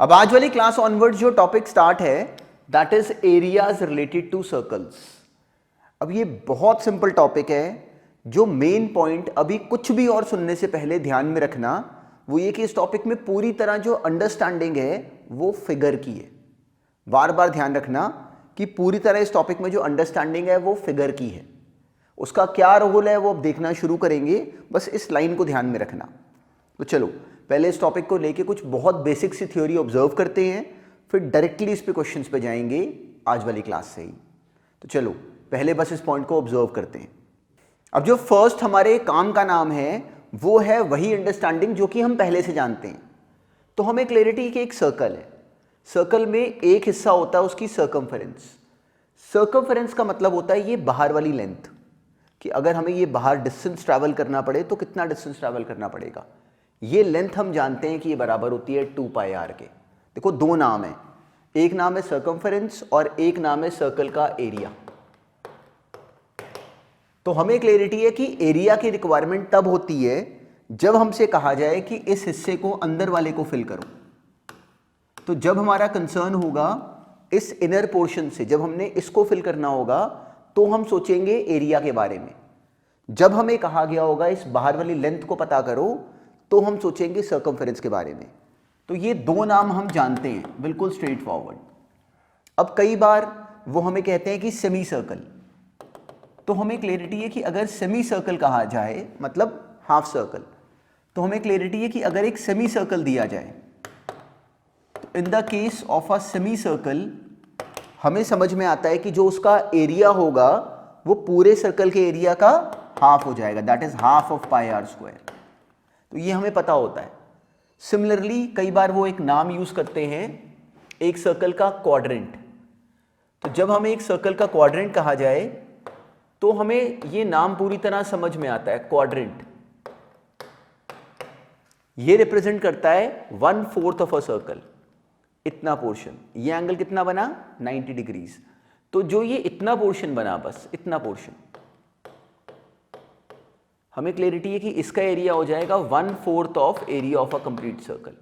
अब आज वाली क्लास ऑनवर्ड जो टॉपिक स्टार्ट है that is areas related to circles. अब ये बहुत सिंपल टॉपिक है। जो मेन पॉइंट अभी कुछ भी और सुनने से पहले ध्यान में रखना वो ये कि इस टॉपिक में पूरी तरह जो अंडरस्टैंडिंग है वो फिगर की है। बार बार ध्यान रखना कि पूरी तरह इस टॉपिक में जो अंडरस्टैंडिंग है वो फिगर की है। उसका क्या रोल है वो अब देखना शुरू करेंगे, बस इस लाइन को ध्यान में रखना। तो चलो पहले इस टॉपिक को लेके कुछ बहुत बेसिक सी थ्योरी ऑब्जर्व करते हैं, फिर डायरेक्टली इस पे क्वेश्चंस पे जाएंगे आज वाली क्लास से ही। तो चलो पहले बस इस पॉइंट को ऑब्जर्व करते हैं। अब जो फर्स्ट हमारे काम का नाम है वो है वही अंडरस्टैंडिंग जो कि हम पहले से जानते हैं। तो हमें क्लैरिटी कि एक सर्कल है, सर्कल में एक हिस्सा होता है उसकी सर्कमफेरेंस। सर्कमफेरेंस का मतलब होता है ये बाहर वाली लेंथ, कि अगर हमें ये बाहर डिस्टेंस ट्रैवल करना पड़े तो कितना डिस्टेंस ट्रैवल करना पड़ेगा। ये लेंथ हम जानते हैं कि ये बराबर होती है 2 पाई आर के। देखो दो नाम है, एक नाम है सर्कमफेरेंस और एक नाम है सर्कल का एरिया। तो हमें क्लैरिटी है कि एरिया की रिक्वायरमेंट तब होती है जब हमसे कहा जाए कि इस हिस्से को अंदर वाले को फिल करो। तो जब हमारा कंसर्न होगा इस इनर पोर्शन से, जब हमने इसको फिल करना होगा तो हम सोचेंगे एरिया के बारे में। जब हमें कहा गया होगा इस बाहर वाली लेंथ को पता करो तो हम सोचेंगे सर्कमफेरेंस के बारे में। तो ये दो नाम हम जानते हैं बिल्कुल स्ट्रेट फॉरवर्ड। अब कई बार वो हमें कहते हैं कि सेमी सर्कल, तो हमें क्लैरिटी है कि अगर सेमी सर्कल कहा जाए मतलब हाफ सर्कल, तो हमें क्लैरिटी है कि अगर एक सेमी सर्कल दिया जाए तो in the case of a semi circle हमें समझ में आता है कि जो उसका एरिया होगा वो पूरे सर्कल के एरिया का हाफ हो जाएगा, that is half of pi are square. तो ये हमें पता होता है। सिमिलरली कई बार वो एक नाम यूज करते हैं एक सर्कल का क्वाड्रेंट। तो जब हमें एक सर्कल का क्वाड्रेंट कहा जाए तो हमें ये नाम पूरी तरह समझ में आता है। क्वाड्रेंट ये रिप्रेजेंट करता है 1/4 ऑफ अ सर्कल, इतना पोर्शन। ये एंगल कितना बना 90 डिग्रीज। तो जो ये इतना पोर्शन बना, बस इतना पोर्शन, हमें क्लैरिटी है कि इसका एरिया हो जाएगा 1/4 of area of a complete circle,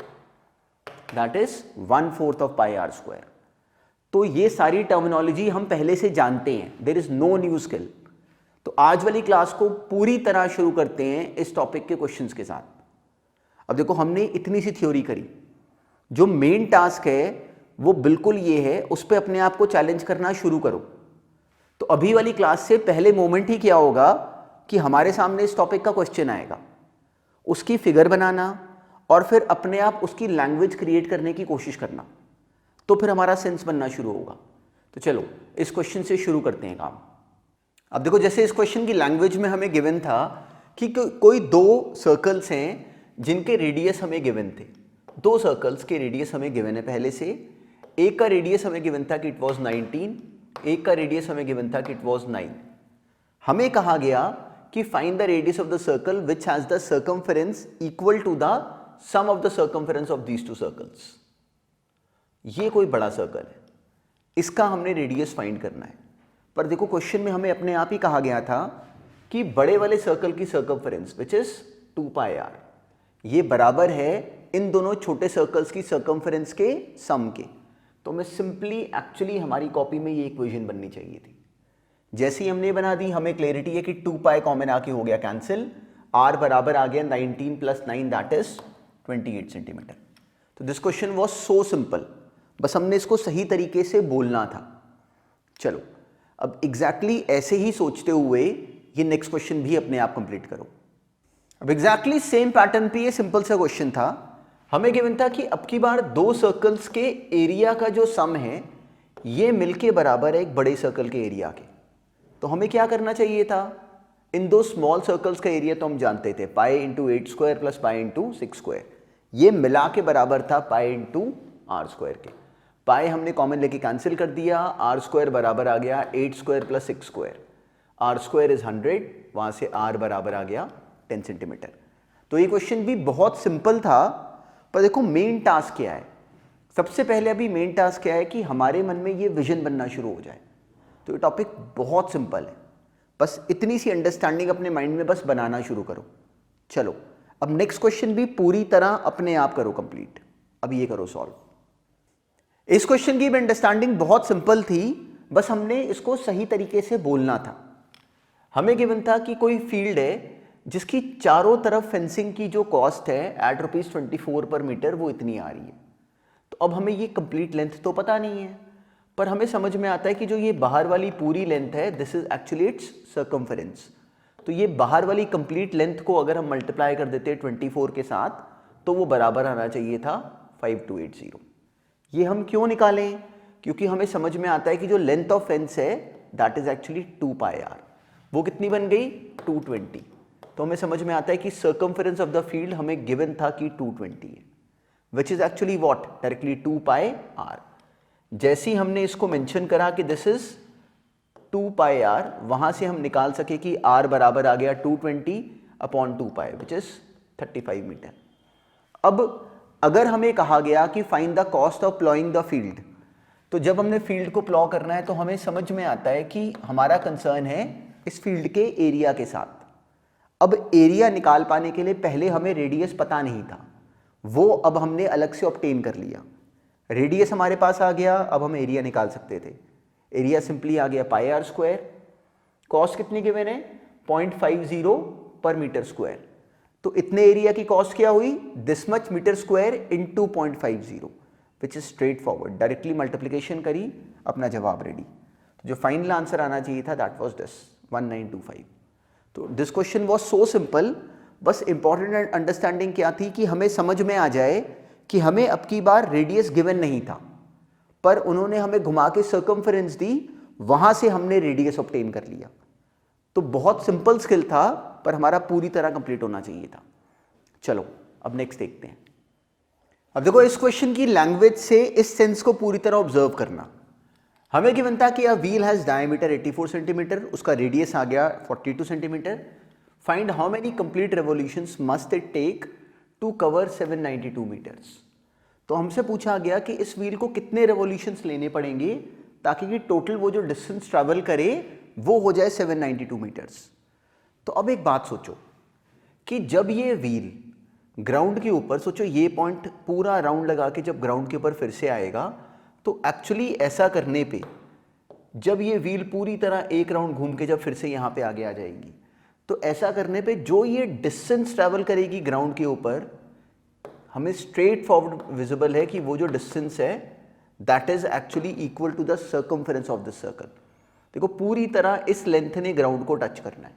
that is 1/4 of pi are square. तो ये सारी टर्मिनोलॉजी हम पहले से जानते हैं, there is no new skill. तो आज वाली क्लास को पूरी तरह शुरू करते हैं इस टॉपिक के क्वेश्चंस के साथ। अब देखो हमने इतनी सी थ्योरी करी, जो मेन टास्क है वो बिल्कुल ये है, उस पर अपने आप को चैलेंज करना शुरू करो। तो अभी वाली क्लास से पहले मोमेंट ही क्या होगा कि हमारे सामने इस टॉपिक का क्वेश्चन आएगा, उसकी फिगर बनाना और फिर अपने आप उसकी लैंग्वेज क्रिएट करने की कोशिश करना, तो फिर हमारा सेंस बनना शुरू होगा। तो चलो इस क्वेश्चन से शुरू करते हैं काम। अब देखो जैसे इस क्वेश्चन की लैंग्वेज में हमें गिवन था कि कोई दो सर्कल्स हैं जिनके रेडियस हमें गिवन थे। दो सर्कल्स के रेडियस हमें गिवन है पहले से। एक का रेडियस हमें गिवन था कि इट वाज 19, एक का रेडियस हमें गिवन था कि इट वाज 9। हमें कहा गया कि find the radius of the circle which has the circumference equal to the sum of the circumference of these two circles. ये कोई बड़ा सर्कल है, इसका हमने रेडियस फाइंड करना है। पर देखो क्वेश्चन में हमें अपने आप ही कहा गया था कि बड़े वाले सर्कल की circumference which is 2 pi r, ये बराबर है इन दोनों छोटे सर्कल्स की सर्कमफेरेंस के सम के। तो मैं सिंपली एक्चुअली हमारी कॉपी में ये इक्वेशन बननी चाहिए थी। जैसे ही हमने बना दी हमें क्लैरिटी है कि 2 पाई कॉमन आके हो गया कैंसिल, आर बराबर आ गया 19 + 9 दैट इज 28 सेंटीमीटर। तो this question was so simple, बस हमने इसको सही तरीके से बोलना था। चलो अब एग्जैक्टली ऐसे ही सोचते हुए ये नेक्स्ट क्वेश्चन भी अपने आप कंप्लीट करो। अब एग्जैक्टली सेम पैटर्न पे ये सिंपल सा क्वेश्चन था। हमें गिवन था कि अब की बार दो सर्कल्स के एरिया का जो सम है ये मिलके बराबर है एक बड़े सर्कल के एरिया के। तो हमें क्या करना चाहिए था, इन दो स्मॉल सर्कल्स का एरिया तो हम जानते थे pi into 8 square plus pi into 6 square, ये मिला के बराबर था पाई इंटू आर स्क्वायर के। पाई हमने कॉमन लेके कैंसिल कर दिया, आर स्क्वायर बराबर आ गया 8 square plus 6 square, r square is 100, वहां से आर बराबर आ गया 10 सेंटीमीटर। तो ये क्वेश्चन भी बहुत सिंपल था, पर देखो मेन टास्क क्या है। सबसे पहले अभी मेन टास्क क्या है कि हमारे मन में ये विजन बनना शुरू हो जाए। तो ये टॉपिक बहुत सिंपल है, बस इतनी सी अंडरस्टैंडिंग अपने माइंड में बस बनाना शुरू करो। चलो अब नेक्स्ट क्वेश्चन भी पूरी तरह अपने आप करो कंप्लीट। अब ये करो सॉल्व। इस क्वेश्चन की अंडरस्टैंडिंग बहुत सिंपल थी, बस हमने इसको सही तरीके से बोलना था। हमें गिवन था कि कोई फील्ड है जिसकी चारों तरफ फेंसिंग की जो कॉस्ट है एट ₹24 पर मीटर वो इतनी आ रही है। तो अब हमें ये कंप्लीट लेंथ तो पता नहीं है, पर हमें समझ में आता है कि जो ये बाहर वाली पूरी लेंथ है this is actually it's circumference. तो ये बाहर वाली कंप्लीट लेंथ को अगर हम मल्टीप्लाई कर देते 24 के साथ तो वो बराबर आना चाहिए था 5280। ये हम क्यों निकालें? क्योंकि हमें समझ में आता है कि जो लेंथ ऑफ फेंस है दैट इज एक्चुअली 2πr। वो कितनी बन गई? 220। तो हमें समझ में आता है कि सर्कमफेरेंस ऑफ द फील्ड हमें गिवन था कि 220 है, which is actually what? Directly 2πr। जैसे ही हमने इसको मेंशन करा कि दिस इज 2πr, वहां से हम निकाल सके कि r बराबर आ गया 220/2π विच इज 35 मीटर। अब अगर हमें कहा गया कि find the cost of ploughing the field, तो जब हमने फील्ड को प्लॉ करना है तो हमें समझ में आता है कि हमारा कंसर्न है इस फील्ड के एरिया के साथ। अब एरिया निकाल पाने के लिए पहले हमें रेडियस पता नहीं था, वो अब हमने अलग से ऑब्टेन कर लिया। रेडियस हमारे पास आ गया, अब हम एरिया निकाल सकते थे। एरिया सिंपली आ गया πr²। कॉस्ट कितनी गिवन है? 0.50 पर मीटर स्क्वायर। तो इतने एरिया की कॉस्ट क्या हुई? This much metre square into 0.50 which is straightforward. Directly multiplication करी, अपना जवाब रेडी। तो जो फाइनल आंसर आना चाहिए था दैट वाज दिस 1925। तो this question was so simple. बस इंपॉर्टेंट अंडरस्टैंडिंग क्या थी कि हमें समझ में आ जाए कि हमें अब की बार रेडियस गिवन नहीं था, पर उन्होंने हमें घुमा के सर्कमफेरेंस दी, वहां से हमने रेडियस ऑब्टेन कर लिया। तो बहुत सिंपल स्किल था, पर हमारा पूरी तरह कंप्लीट होना चाहिए था। चलो अब नेक्स्ट देखते हैं। अब देखो इस क्वेश्चन की लैंग्वेज से इस सेंस को पूरी तरह ऑब्जर्व करना। हमें गिवन था कि a wheel has diameter 84 centimetre, उसका रेडियस आ गया 42 centimetre. Find how many complete revolutions must it take to cover 792 metres. तो हमसे पूछा गया कि इस व्हील को कितने रेवोल्यूशंस लेने पड़ेंगे ताकि कि टोटल वो जो डिस्टेंस ट्रैवल करे वो हो जाए 792 मीटर्स। तो अब एक बात सोचो कि जब ये व्हील ग्राउंड के ऊपर, सोचो ये पॉइंट पूरा राउंड लगा के जब ग्राउंड के ऊपर फिर से आएगा, तो एक्चुअली ऐसा करने पे जब ये व्हील पूरी तरह एक राउंड घूम के जब फिर से यहाँ पे आगे आ जाएगी, तो ऐसा करने पे जो ये डिस्टेंस ट्रैवल करेगी ग्राउंड के ऊपर, हमें स्ट्रेट फॉरवर्ड विजिबल है कि वो जो डिस्टेंस है that is actually equal to the circumference of this circle. देखो पूरी तरह इस लेंथ ने ग्राउंड को टच करना है,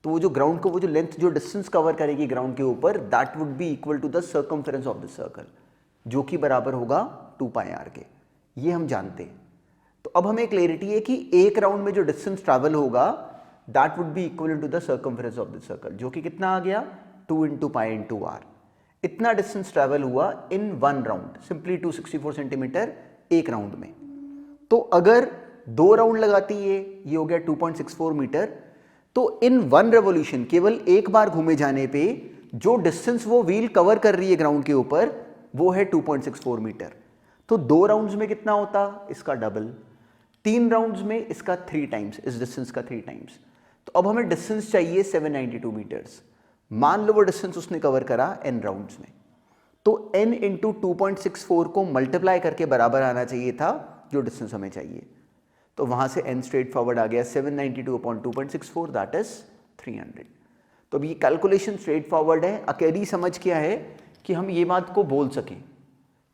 तो वो जो ग्राउंड को वो जो लेंथ जो डिस्टेंस कवर करेगी ग्राउंड के ऊपर that would be equal to the circumference of this circle, जो कि बराबर होगा 2πr के। ये हम जानते हैं। तो अब हमें क्लैरिटी है कि एक राउंड में जो डिस्टेंस ट्रैवल होगा that would be equal to the circumference of the circle, जो कि कितना आ गया 2 × π × r। इतना डिस्टेंस ट्रैवल हुआ in one round, simply 264 centimetre एक राउंड में। तो अगर 2 राउंड लगाती है, ये हो गया 2.64 मीटर, तो इन वन रेवोल्यूशन केवल एक बार घूमे जाने पे जो डिस्टेंस वो व्हील कवर कर रही है ग्राउंड के ऊपर वो है 2.64 मीटर। तो 2 राउंड्स में कितना होता? इसका डबल। 3 राउंड्स में इसका 3 टाइम्स, इस डिस्टेंस का 3 टाइम्स। तो अब हमें डिस्टेंस चाहिए 792 मीटर्स। मान लो वो डिस्टेंस उसने कवर करा n राउंड्स में, तो n × 2.64 को मल्टीप्लाई करके बराबर आना चाहिए था जो डिस्टेंस हमें चाहिए। तो वहां से n स्ट्रेट फॉरवर्ड आ गया 792/2.64 दैट इज 300। तो अब ये कैलकुलेशन स्ट्रेट फॉरवर्ड है। अकेली समझ क्या है कि हम ये बात को बोल सकें।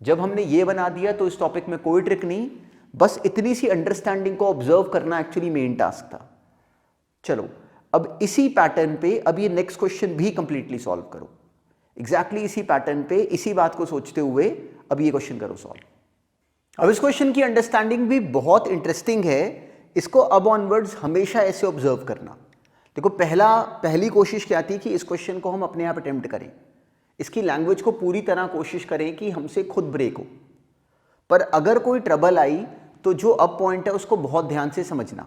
जब हमने ये बना दिया तो इस टॉपिक में कोई ट्रिक नहीं, बस इतनी सी अंडरस्टैंडिंग को ऑब्जर्व करना एक्चुअली मेन टास्क था। चलो अब इसी पैटर्न पे अब ये नेक्स्ट क्वेश्चन भी कंप्लीटली सॉल्व करो। एग्जैक्टली इसी पैटर्न पे इसी बात को सोचते हुए अब ये क्वेश्चन करो सॉल्व। अब इस क्वेश्चन की अंडरस्टैंडिंग भी बहुत इंटरेस्टिंग है। इसको अब ऑनवर्ड्स हमेशा ऐसे ऑब्जर्व करना। देखो पहली कोशिश क्या थी कि इस क्वेश्चन को हम अपने आप अटेम्प्ट करें, इसकी लैंग्वेज को पूरी तरह कोशिश करें कि हमसे खुद ब्रेक हो। पर अगर कोई ट्रबल आई तो जो अब पॉइंट है उसको बहुत ध्यान से समझना।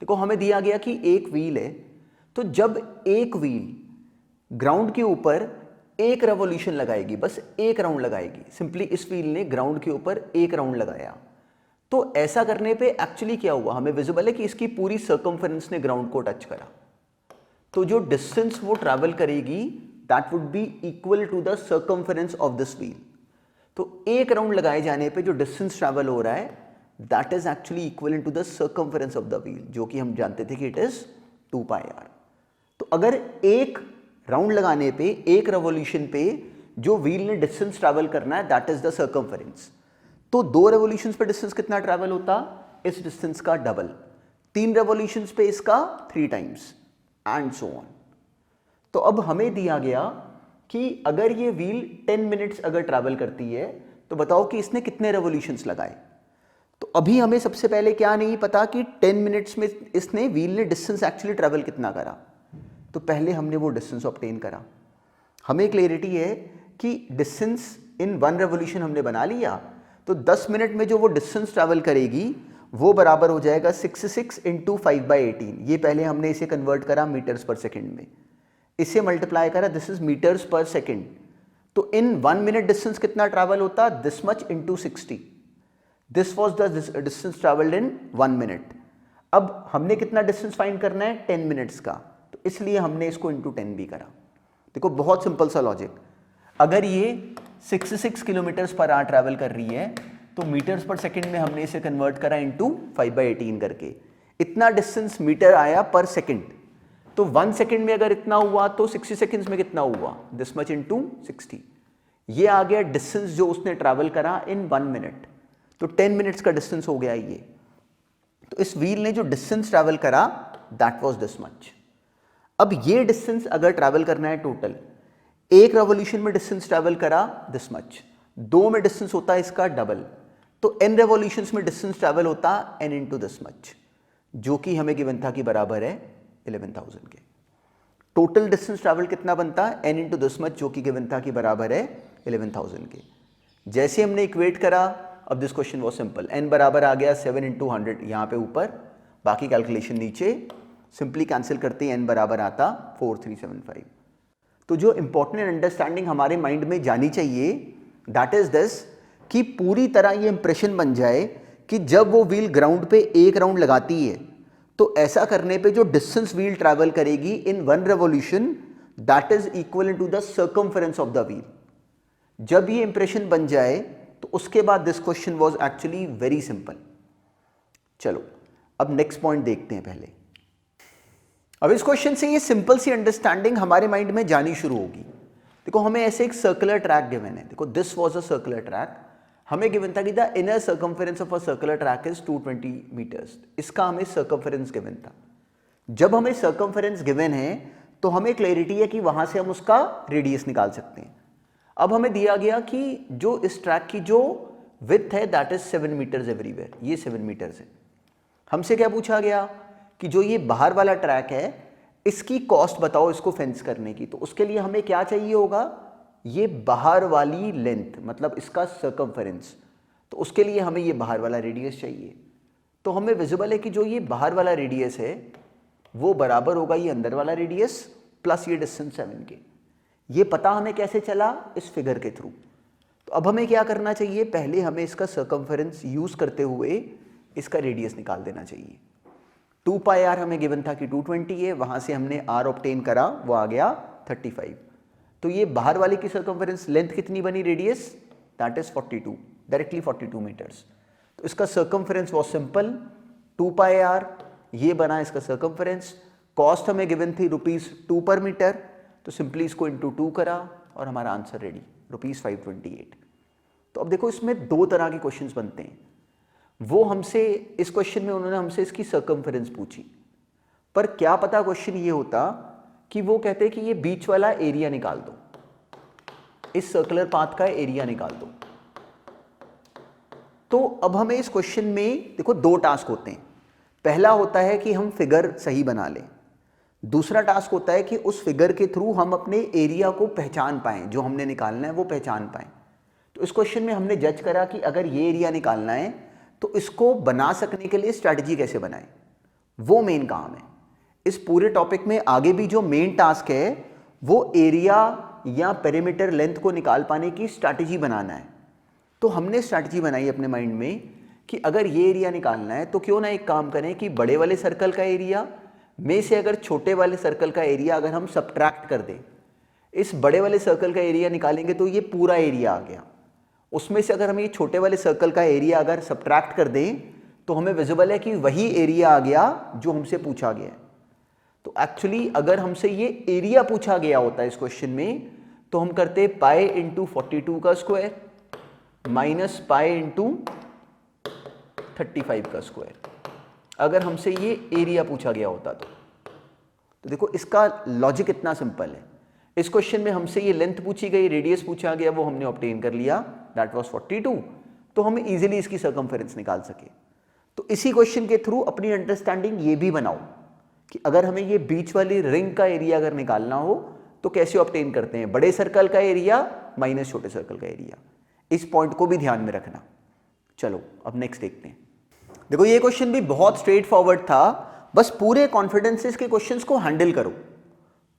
देखो हमें दिया गया कि एक व्हील है, तो जब एक व्हील ग्राउंड के ऊपर एक रेवोल्यूशन लगाएगी, बस एक राउंड लगाएगी, सिंपली इस व्हील ने ग्राउंड के ऊपर एक राउंड लगाया, तो ऐसा करने पे एक्चुअली क्या हुआ, हमें विजिबल है कि इसकी पूरी सर्कमफेरेंस ने ग्राउंड को टच करा। तो जो डिस्टेंस वो ट्रैवल करेगी that would be equal to the circumference of this wheel. तो एक राउंड लगाए जाने पे जो डिस्टेंस ट्रैवल हो रहा है that is actually equivalent to the circumference of the wheel, जो कि हम जानते थे कि इट इज 2πr। तो अगर एक राउंड लगाने पे, एक रेवोल्यूशन पे जो व्हील ने डिस्टेंस ट्रैवल करना है दैट इज द सर्कमफेरेंस, तो 2 रेवोल्यूशंस पे डिस्टेंस कितना ट्रैवल होता? इस डिस्टेंस का डबल। 3 रेवोल्यूशंस पे इसका 3 टाइम्स एंड सो ऑन। तो अब हमें दिया गया कि अगर ये व्हील 10 मिनट्स अगर ट्रैवल करती है तो बताओ कि इसने कितने रेवोल्यूशंस लगाए। तो अभी हमें सबसे पहले क्या नहीं पता कि 10 मिनट्स में इसने व्हील ने डिस्टेंस एक्चुअली ट्रैवल कितना करा। तो पहले हमने वो डिस्टेंस ऑब्टेन करा। हमें क्लैरिटी है कि डिस्टेंस इन 1 रेवोल्यूशन हमने बना लिया, तो 10 मिनट में जो वो डिस्टेंस ट्रैवल करेगी वो बराबर हो जाएगा 66 × 5/18। ये पहले हमने इसे कन्वर्ट करा मीटर्स पर सेकेंड में, इसे मल्टीप्लाई करा, दिस इज मीटर्स पर सेकेंड। तो इन 1 मिनट डिस्टेंस कितना ट्रैवल होता? This much into 60। This was the distance travelled in 1 minute. अब हमने कितना डिस्टेंस फाइंड करना है? 10 मिनट्स का, तो इसलिए हमने इसको इंटू 10 भी करा। देखो बहुत सिंपल सा लॉजिक। अगर ये 66 किलोमीटर्स पर आवर ट्रैवल कर रही है तो मीटर्स पर सेकेंड में हमने इसे कन्वर्ट करा इंटू 5/18 करके। इतना डिस्टेंस मीटर आया पर सेकेंड, तो 1 सेकेंड में अगर इतना हुआ तो 60 सेकेंड्स में कितना हुआ? This much into 60। ये आ गया डिस्टेंस जो उसने ट्रैवल करा इन 1 मिनट। तो 10 मिनट्स का डिस्टेंस हो गया ये। तो इस व्हील ने जो डिस्टेंस ट्रैवल करा दैट वाज दिस मच। अब ये डिस्टेंस अगर ट्रैवल करना है टोटल, एक रेवोल्यूशन में डिस्टेंस ट्रैवल करा दिस मच, 2 में डिस्टेंस होता है इसका डबल, तो n रेवोल्यूशंस में डिस्टेंस ट्रैवल होता n इंटू दिस मच, जो कि हमें गिवन था कि बराबर है 11,000 के। टोटल डिस्टेंस ट्रैवल कितना बनता? n इंटू दिस मच, जो कि गिवन था कि बराबर है 11,000 के। जैसे हमने इक्वेट करा, अब this question was simple, n बराबर आ गया 7 इंटू 100 यहाँ पे ऊपर, बाकी कैलकुलेशन नीचे, सिंपली कैंसिल करते ही n बराबर आता 4375। तो जो इंपॉर्टेंट अंडरस्टैंडिंग हमारे माइंड में जानी चाहिए दैट इज दिस, कि पूरी तरह ये इंप्रेशन बन जाए कि जब वो व्हील ग्राउंड पे एक राउंड लगाती है तो ऐसा करने पे जो डिस्टेंस व्हील ट्रैवल करेगी in 1 revolution that is equivalent to the circumference of the wheel. जब ये इंप्रेशन बन जाए तो उसके बाद this question was actually very simple. चलो अब नेक्स्ट पॉइंट देखते हैं पहले। अब इस क्वेश्चन से ये सिंपल सी अंडरस्टैंडिंग हमारे माइंड में जानी शुरू होगी। देखो हमें ऐसे एक सर्कुलर ट्रैक गिवन है, देखो this was a circular track, हमें गिवन था कि the inner circumference of a circular track is 220 metres, इसका हमें सर्कमफेरेंस गिवन था। जब हमें सर्कमफेरेंस गिवन है तो हमें क्लैरिटी है कि वहां से हम उसका रेडियस निकाल सकते हैं। अब हमें दिया गया कि जो इस ट्रैक की जो विड्थ है दैट इज 7 मीटर्स एवरीवेयर, ये 7 मीटर्स है। हमसे क्या पूछा गया कि जो ये बाहर वाला ट्रैक है इसकी कॉस्ट बताओ इसको फेंस करने की। तो उसके लिए हमें क्या चाहिए होगा? ये बाहर वाली लेंथ, मतलब इसका सर्कमफेरेंस, तो उसके लिए हमें ये बाहर वाला रेडियस चाहिए। तो हमें विजिबल है कि जो ये बाहर वाला रेडियस है वो बराबर होगा ये अंदर वाला रेडियस प्लस ये डिस्टेंस 7 के। ये पता हमें कैसे चला? इस फिगर के थ्रू। तो अब हमें क्या करना चाहिए? पहले हमें इसका सर्कमफेरेंस यूज करते हुए इसका रेडियस निकाल देना चाहिए। 2πr हमें गिवन था कि 220 है, वहां से हमने r ऑब्टेन करा, वो आ गया 35। तो ये बाहर वाले की सर्कमफेरेंस लेंथ कितनी बनी radius? That is 42, directly 42 metres. तो इसका सर्कमफेरेंस वाज सिंपल 2πr, ये बना इसका सर्कमफेरेंस। कॉस्ट हमें गिवन थी ₹2 पर मीटर, तो सिंपली इसको इंटू 2 करा और हमारा आंसर रेडी, ₹528। तो अब देखो इसमें 2 तरह के क्वेश्चंस बनते हैं। वो हमसे इस क्वेश्चन में उन्होंने हमसे इसकी सर्कमफेरेंस पूछी, पर क्या पता क्वेश्चन ये होता कि वो कहते कि ये बीच वाला एरिया निकाल दो, इस सर्कुलर पाथ का एरिया निकाल दो। तो अब हमें इस क्वेश्चन में देखो 2 टास्क होते हैं। पहला होता है कि हम फिगर सही बना लें, दूसरा टास्क होता है कि उस फिगर के थ्रू हम अपने एरिया को पहचान पाएं, जो हमने निकालना है वो पहचान पाएं। तो इस क्वेश्चन में हमने जज करा कि अगर ये एरिया निकालना है तो इसको बना सकने के लिए स्ट्रैटेजी कैसे बनाएं, वो मेन काम है। इस पूरे टॉपिक में आगे भी जो मेन टास्क है वो एरिया या पेरीमीटर लेंथ को निकाल पाने की स्ट्रैटेजी बनाना है। तो हमने स्ट्रैटेजी बनाई अपने माइंड में कि अगर ये एरिया निकालना है तो क्यों ना एक काम करें कि बड़े वाले सर्कल का एरिया में से अगर छोटे वाले सर्कल का एरिया अगर हम सबट्रैक्ट कर दें, इस बड़े वाले सर्कल का एरिया निकालेंगे तो ये पूरा एरिया आ गया। उसमें से अगर हम ये छोटे वाले सर्कल का एरिया अगर सब्ट्रैक्ट कर दें तो हमें विजिबल है कि वही एरिया आ गया जो हमसे पूछा गया है। तो एक्चुअली अगर हमसे ये एरिया पूछा गया होता है इस क्वेश्चन में तो हम करते पाई इंटू 42 का स्क्वायर माइनस पाई इंटू 35 का स्क्वायर, अगर हमसे ये एरिया पूछा गया होता तो देखो इसका लॉजिक इतना सिंपल है। इस क्वेश्चन में हमसे ये लेंथ पूछी गई, रेडियस पूछा गया, वो हमने ऑब्टेन कर लिया, दैट वाज 42, तो हम इजीली इसकी सर्कमफेरेंस निकाल सके। तो इसी क्वेश्चन के थ्रू अपनी अंडरस्टैंडिंग ये भी बनाओ कि अगर हमें ये बीच वाली रिंग का एरिया अगर निकालना हो तो कैसे ऑब्टेन करते हैं, बड़े सर्कल का एरिया माइनस छोटे सर्कल का एरिया। इस पॉइंट को भी ध्यान में रखना। चलो अब नेक्स्ट देखते हैं। देखो ये क्वेश्चन भी बहुत स्ट्रेट फॉरवर्ड था, बस पूरे कॉन्फिडेंसेस के क्वेश्चंस को हैंडल करो,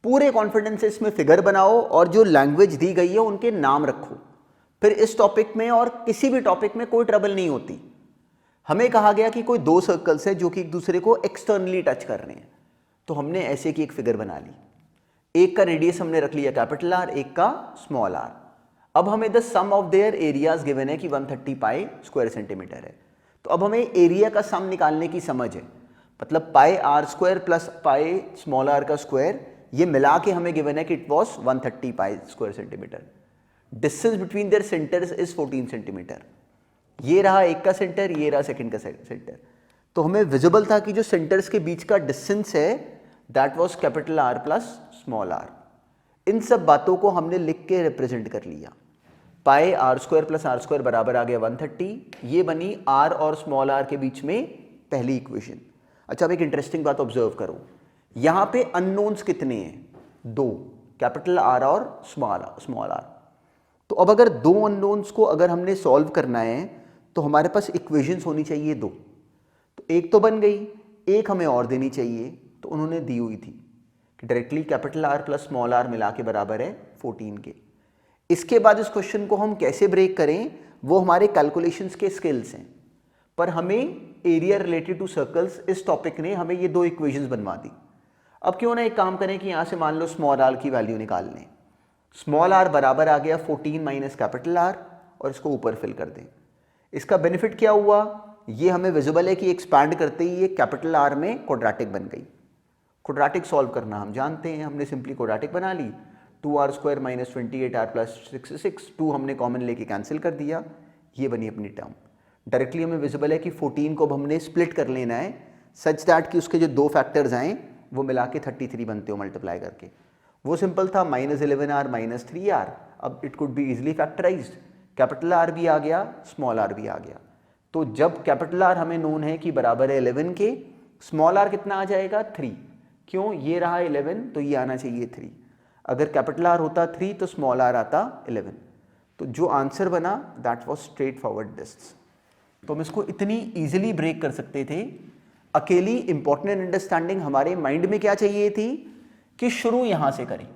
पूरे कॉन्फिडेंसेस में फिगर बनाओ और जो लैंग्वेज दी गई है उनके नाम रखो। फिर इस टॉपिक में और किसी भी टॉपिक में कोई ट्रबल नहीं होती। हमें कहा गया कि कोई दो सर्कल्स है जो कि एक दूसरे को एक्सटर्नली टच कर रहे हैं, तो हमने ऐसे की एक फिगर बना ली। एक का रेडियस हमने रख लिया कैपिटल आर, एक का स्मॉल आर। अब हमें the sum of their areas given है कि 130 पाई स्क्वायर सेंटीमीटर है। तो अब हमें एरिया का सम निकालने की समझ है, मतलब pi are square plus pi small r का स्क्वायर, ये मिला के हमें गिवन है कि it was 130 pi square centimetre. Distance between their centres is 14 centimetre. ये रहा एक का सेंटर, ये रहा सेकंड का सेंटर। तो हमें विजिबल था कि जो सेंटर्स के बीच का डिस्टेंस है that was capital are plus small r. इन सब बातों को हमने लिख के रिप्रेजेंट कर लिया। Pi are square plus r square बराबर आ गया 130। ये बनी आर और स्मॉल आर के बीच में पहली इक्वेशन। अच्छा, अब एक इंटरेस्टिंग बात ऑब्जर्व करो, यहां पे अननोन्स कितने हैं? दो, कैपिटल आर और स्मॉल आर। तो अब अगर दो अननोन्स को अगर हमने सॉल्व करना है तो हमारे पास इक्वेशंस होनी चाहिए दो। तो एक तो बन गई, एक हमें और देनी चाहिए, तो उन्होंने दी हुई थी कि directly capital are plus small r मिला के बराबर है 14 के। इसके बाद इस क्वेश्चन को हम कैसे ब्रेक करें वो हमारे कैलकुलेशंस के स्किल्स हैं, पर हमें एरिया रिलेटेड टू सर्कल्स इस टॉपिक ने हमें ये दो इक्वेशंस बनवा दी। अब क्यों ना एक काम करें कि यहाँ से मान लो स्मॉल आर की वैल्यू निकाल लें। स्मॉल आर बराबर आ गया 14 माइनस कैपिटल आर, और इसको ऊपर फिल कर दें। इसका बेनिफिट क्या हुआ, ये हमें विजिबल है कि एक्सपैंड करते ही ये कैपिटल आर में क्वाड्रेटिक बन गई। क्वाड्रेटिक सॉल्व करना हम जानते हैं, हमने सिंपली क्वाड्रेटिक बना ली। 2r square minus 28r plus 66, 2 हमने कॉमन लेके कैंसिल कर दिया, ये बनी अपनी टर्म। डायरेक्टली हमें विजिबल है कि 14 को अब हमने स्प्लिट कर लेना है सच दैट कि उसके जो दो फैक्टर्स आए वो मिला के 33 बनते हो मल्टीप्लाई करके। वो सिंपल था, माइनस 11r माइनस 3r। अब it could be easily factorised, capital R भी आ गया, स्मॉल आर भी आ गया। तो जब कैपिटल आर हमें नोन है कि बराबर है 11 के, स्मॉल आर कितना आ जाएगा 3। क्यों, ये रहा 11 तो ये आना चाहिए 3। अगर कैपिटल आर होता 3 तो स्मॉल आर आता 11। तो जो आंसर बना that was straight forward this. तो हम इसको इतनी इजीली ब्रेक कर सकते थे। अकेली इंपॉर्टेंट अंडरस्टैंडिंग हमारे माइंड में क्या चाहिए थी कि शुरू यहां से करें,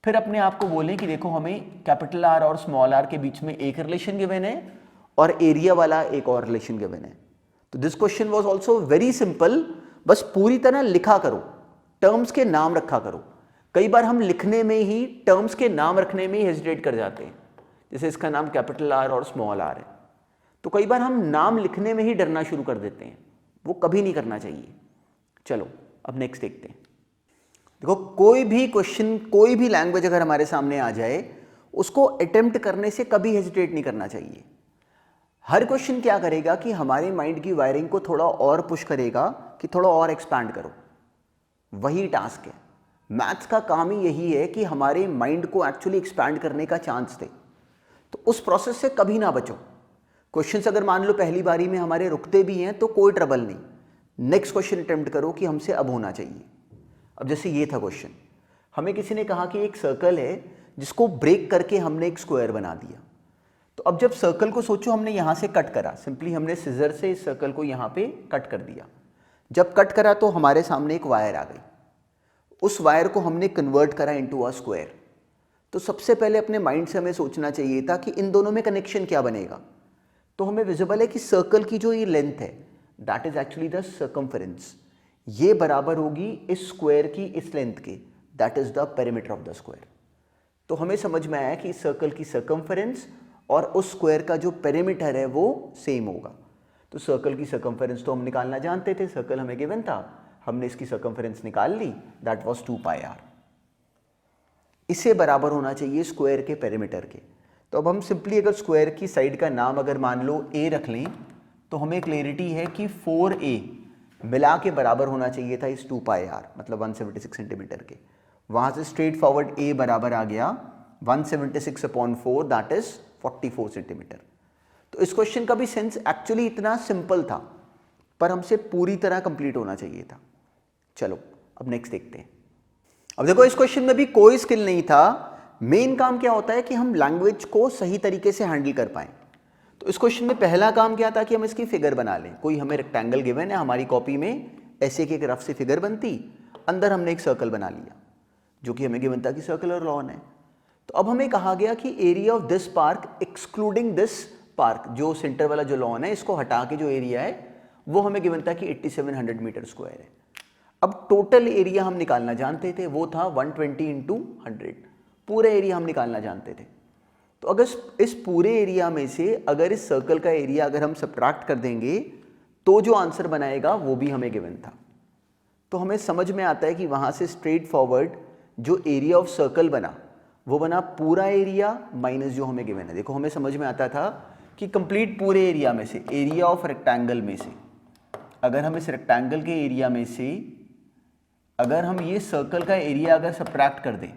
फिर अपने आप को बोलें कि देखो हमें कैपिटल आर और स्मॉल आर के बीच में एक रिलेशन गिवन है और एरिया वाला एक और रिलेशन गिवन है। तो this question was also very simple, बस पूरी तरह लिखा करो, टर्म्स के नाम रखा करो। कई बार हम लिखने में ही टर्म्स के नाम रखने में ही हेजिटेट कर जाते हैं, जैसे इसका नाम कैपिटल आर और स्मॉल आर है, तो कई बार हम नाम लिखने में ही डरना शुरू कर देते हैं, वो कभी नहीं करना चाहिए। चलो अब नेक्स्ट देखते हैं। देखो कोई भी क्वेश्चन, कोई भी लैंग्वेज अगर हमारे सामने आ जाए उसको अटेम्प्ट करने से कभी हेजिटेट नहीं करना चाहिए। हर क्वेश्चन क्या करेगा कि हमारे माइंड की वायरिंग को थोड़ा और पुश करेगा कि थोड़ा और एक्सपैंड करो, वही टास्क है। मैथ्स का काम ही यही है कि हमारे माइंड को एक्चुअली एक्सपैंड करने का चांस दे, तो उस प्रोसेस से कभी ना बचो। क्वेश्चंस अगर मान लो पहली बारी में हमारे रुकते भी हैं तो कोई ट्रबल नहीं, नेक्स्ट क्वेश्चन अटेम्प्ट करो कि हमसे अब होना चाहिए। अब जैसे ये था क्वेश्चन, हमें किसी ने कहा कि एक सर्कल है जिसको ब्रेक करके हमने एक स्क्वायर बना दिया। तो अब जब सर्कल को सोचो हमने यहां से कट करा, सिंपली हमने सिजर से इस सर्कल को यहां पे कट कर दिया। जब कट करा तो हमारे सामने एक वायर आ गई, उस वायर को हमने कन्वर्ट करा इनटू अ स्क्वायर। तो सबसे पहले अपने माइंड से हमें सोचना चाहिए था कि इन दोनों में कनेक्शन क्या बनेगा। तो हमें विजिबल है कि सर्कल की जो ये लेंथ है that is actually the circumference, ये बराबर होगी इस स्क्वायर की इस लेंथ के, that is the perimeter of the square. तो हमें समझ में आया कि इस सर्कल की सर्कमफेरेंस और उस स्क्वायर का जो पेरीमीटर है वो सेम होगा। तो सर्कल की सर्कमफेरेंस तो हम निकालना जानते थे, सर्कल हमें गिवन था, हमने इसकी सर्कमफेरेंस निकाल ली, दैट वाज 2πr। इसे बराबर होना चाहिए स्क्वायर के पेरीमीटर के। तो अब हम सिंपली अगर स्क्वायर की साइड का नाम अगर मान लो a रख लें तो हमें क्लैरिटी है कि 4a मिला के बराबर होना चाहिए था इस 2πr, मतलब 176 सेंटीमीटर के। वहाँ से स्ट्रेट फॉरवर्ड a बराबर आ गया 176/4, दैट इज 44 सेंटीमीटर। तो इस क्वेश्चन का भी सेंस एक्चुअली इतना सिंपल था, पर हमसे पूरी तरह कंप्लीट होना चाहिए था। चलो अब नेक्स्ट देखते हैं। अब देखो इस क्वेश्चन में भी कोई स्किल नहीं था, मेन काम क्या होता है कि हम लैंग्वेज को सही तरीके से हैंडल कर पाएं। तो इस क्वेश्चन में पहला काम क्या था कि हम इसकी फिगर बना लें। कोई हमें रेक्टेंगल गिवन है, हमारी कॉपी में ऐसे एक रफ से फिगर बनती, अंदर हमने एक सर्कल बना लिया जो कि हमें गिवन था कि सर्कुलर लॉन है। तो अब हमें कहा गया कि area of this park excluding this park, जो सेंटर वाला जो लॉन है इसको हटा के जो एरिया है वो हमें गिवन था कि 8700 मीटर स्क्वायर है। अब टोटल एरिया हम निकालना जानते थे, वो था 120 × 100, पूरा एरिया हम निकालना जानते थे। तो अगर इस पूरे एरिया में से अगर इस सर्कल का एरिया अगर हम सब्ट्रैक्ट कर देंगे तो जो आंसर बनाएगा वो भी हमें गिवन था। तो हमें समझ में आता है कि वहाँ से स्ट्रेट फॉरवर्ड जो एरिया ऑफ सर्कल बना वो बना पूरा एरिया माइनस जो हमें गिवन है। देखो हमें समझ में आता था कि कंप्लीट पूरे एरिया में से, एरिया ऑफ रेक्टेंगल में से, अगर हम इस रेक्टेंगल के एरिया में से अगर हम ये सर्कल का एरिया अगर सब्ट्रैक्ट कर दें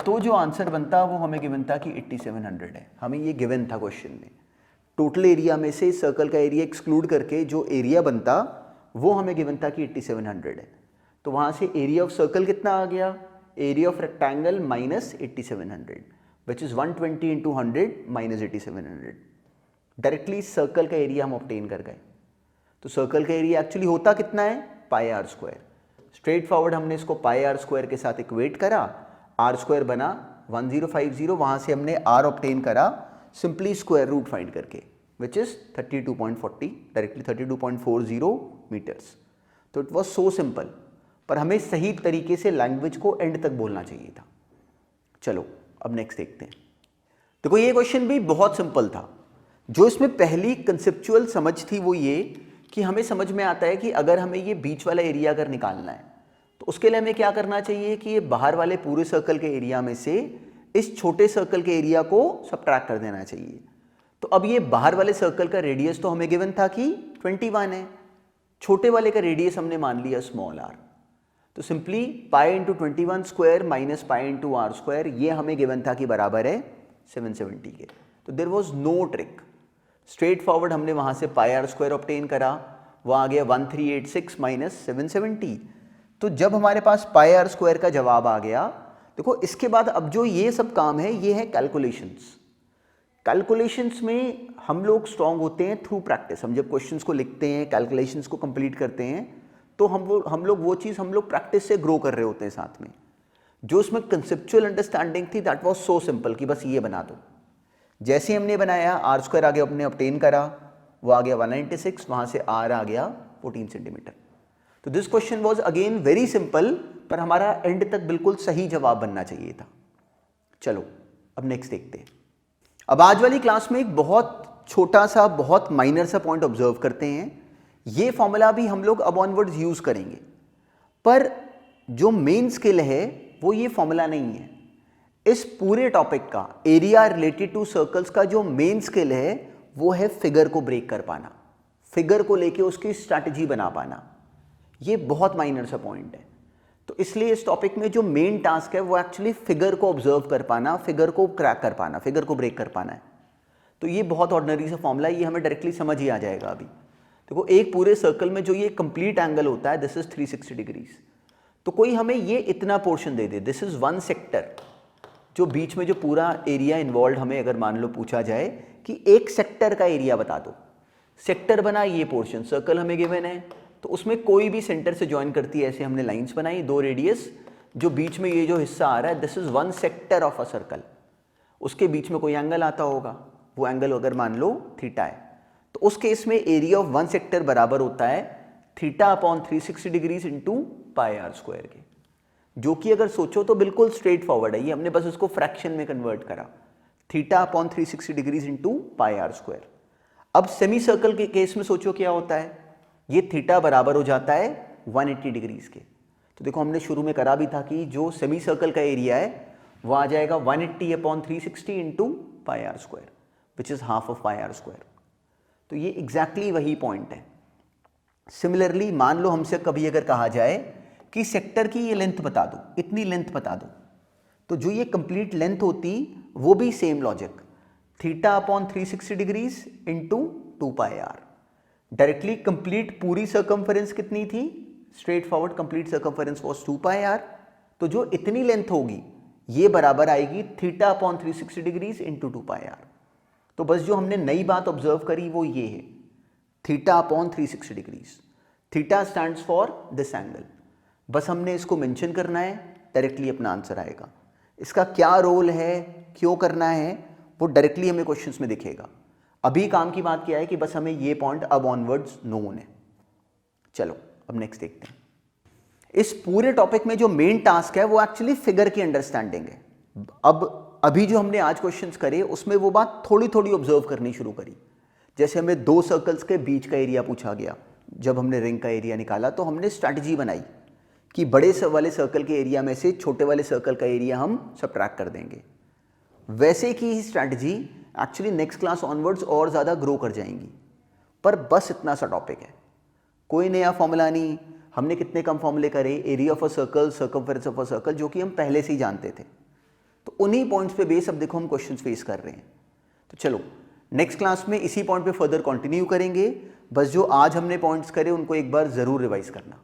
तो जो आंसर बनता वो हमें गिवन था कि 8700 है। हमें ये गिवन था क्वेश्चन में। टोटल एरिया में से सर्कल का एरिया एक्सक्लूड करके जो एरिया बनता वो हमें गिवन था कि 8700 है। तो वहाँ से एरिया ऑफ सर्कल कितना आ गया, area of rectangle minus 8700, which is 120 × 100 minus 8700। Directly circle का एरिया हम ऑब्टेन कर गए। तो सर्कल का एरिया एक्चुअली होता कितना है, πr²। स्ट्रेट फॉरवर्ड हमने इसको πr² के साथ इक्वेट करा, r² बना 1050, वहाँ से हमने r ऑब्टेन करा सिंपली स्क्वायर रूट फाइंड करके, विच इज़ 32.40, डायरेक्टली 32.40 मीटर्स। तो इट वॉज सो सिंपल, पर हमें सही तरीके से लैंग्वेज को एंड तक बोलना चाहिए था। चलो अब नेक्स्ट देखते हैं। देखो ये क्वेश्चन भी बहुत सिंपल था। जो इसमें पहली कंसेप्चुअल समझ थी वो ये कि हमें समझ में आता है कि अगर हमें ये बीच वाला एरिया अगर निकालना है तो उसके लिए हमें क्या करना चाहिए कि ये बाहर वाले पूरे सर्कल के एरिया में से इस छोटे सर्कल के एरिया को सब्ट्रैक्ट कर देना चाहिए। तो अब ये बाहर वाले सर्कल का रेडियस तो हमें गिवन था कि 21 है, छोटे वाले का रेडियस हमने मान लिया स्मॉल r। तो सिंपली पाई × 21² माइनस पाई × r², ये हमें गिवन था कि बराबर है 770 के। तो there was no trick, straightforward हमने वहाँ से πr² ऑब्टेन करा, वो आ गया 1386 माइनस 770। तो जब हमारे पास πr² का जवाब आ गया, देखो इसके बाद अब जो ये सब काम है ये है कैलकुलेशंस। कैलकुलेशंस में हम लोग स्ट्रांग होते हैं थ्रू प्रैक्टिस। हम जब क्वेश्चंस को लिखते हैं, कैलकुलेशंस को कंप्लीट करते हैं, तो हम लोग वो चीज़ हम लोग प्रैक्टिस से ग्रो कर रहे होते हैं साथ में। जो उसमें कंसेप्चुअल अंडरस्टैंडिंग थी दैट वाज सो सिंपल कि बस ये बना दो। जैसे हमने बनाया r² आगे अपने ऑब्टेन करा, वो आ गया 196, वहाँ से r आ गया 14 सेंटीमीटर। तो this question was again very simple, पर हमारा एंड तक बिल्कुल सही जवाब बनना चाहिए था। चलो अब नेक्स्ट देखते हैं। अब आज वाली क्लास में एक बहुत छोटा सा, बहुत माइनर सा पॉइंट ऑब्जर्व करते हैं। ये फॉर्मूला भी हम लोग अब ऑनवर्ड्स यूज करेंगे, पर जो मेन स्किल है वो ये फॉर्मूला नहीं है। इस पूरे टॉपिक का एरिया रिलेटेड टू सर्कल्स का जो मेन स्किल है वो है फिगर को ब्रेक कर पाना, फिगर को लेके उसकी स्ट्रैटेजी बना पाना। ये बहुत माइनर सा पॉइंट है। तो इसलिए इस टॉपिक में जो मेन टास्क है वो एक्चुअली फिगर को ऑब्जर्व कर पाना, फिगर को क्रैक कर पाना, फिगर को ब्रेक कर पाना है। तो ये बहुत ऑर्डिनरी सा फॉर्मूला है, ये हमें डायरेक्टली समझ ही आ जाएगा अभी। देखो एक पूरे सर्कल में जो ये कंप्लीट एंगल होता है दिस इज 360 डिग्रीज। तो कोई हमें ये इतना portion they they, this is 1 sector, जो बीच में जो पूरा एरिया इन्वॉल्व हमें अगर मान लो पूछा जाए कि एक सेक्टर का एरिया बता दो, सेक्टर बना ये पोर्शन, सर्कल हमें गिवन है, तो उसमें कोई भी सेंटर से ज्वाइन करती है, ऐसे हमने लाइंस बनाई, 2 रेडियस, जो बीच में ये जो हिस्सा आ रहा है this is 1 sector of a circle. उसके बीच में कोई एंगल आता होगा, वो एंगल अगर मान लो थीटा है, तो उस केस में एरिया ऑफ 1 सेक्टर बराबर होता है θ/360 डिग्रीज इंटू πr² के। जो कि अगर सोचो तो बिल्कुल स्ट्रेट फॉरवर्ड है, ये हमने बस उसको फ्रैक्शन में कन्वर्ट करा, theta upon 360 degrees into pi are square. अब सेमी सर्कल के केस में सोचो क्या होता है, ये थीटा बराबर हो जाता है 180 डिग्रीज के। तो देखो हमने शुरू में करा भी था कि जो सेमी सर्कल का एरिया है वो आ जाएगा 180 upon 360 into pi are square which is half of pi are square. तो ये एग्जैक्टली वही पॉइंट है। सिमिलरली मान लो हमसे कभी अगर कहा जाए कि सेक्टर की ये लेंथ बता दो, इतनी लेंथ बता दो, तो जो ये कंप्लीट लेंथ होती वो भी same logic, theta upon 360 degrees into 2 pi R. Directly complete पूरी सर्कमफेरेंस कितनी थी, straightforward complete circumference was 2 pi R. तो जो इतनी लेंथ होगी ये बराबर आएगी theta upon 360 degrees into 2 pi R. तो बस जो हमने नई बात ऑब्जर्व करी वो ये है, theta upon 360 degrees. Theta stands for this angle, बस हमने इसको मेंशन करना है, डायरेक्टली अपना आंसर आएगा। इसका क्या रोल है, क्यों करना है, वो डायरेक्टली हमें क्वेश्चंस में दिखेगा। अभी काम की बात क्या है कि बस हमें ये पॉइंट अब ऑनवर्ड्स नोन है। चलो अब नेक्स्ट देखते हैं। इस पूरे टॉपिक में जो मेन टास्क है वो एक्चुअली फिगर की अंडरस्टैंडिंग है। अब अभी जो हमने आज क्वेश्चंस करे उसमें वो बात थोड़ी थोड़ी ऑब्जर्व करनी शुरू करी। जैसे हमें दो सर्कल्स के बीच का एरिया पूछा गया, जब हमने रिंग का एरिया निकाला तो हमने स्ट्रैटेजी बनाई कि बड़े वाले सर्कल के एरिया में से छोटे वाले सर्कल का एरिया हम सबट्रैक्ट कर देंगे। वैसे की ही strategy actually next class onwards और ज़्यादा ग्रो कर जाएंगी। पर बस इतना सा टॉपिक है, कोई नया फॉर्मूला नहीं। हमने कितने कम फॉर्मूले करे, area of a circle, circumference of a circle, जो कि हम पहले से ही जानते थे। तो उन्हीं पॉइंट्स पे बेस अब देखो हम क्वेश्चंस फेस कर रहे हैं। तो चलो नेक्स्ट क्लास में इसी पॉइंट पे फर्दर कंटिन्यू करेंगे। बस जो आज हमने पॉइंट्स करे उनको एक बार ज़रूर रिवाइज करना।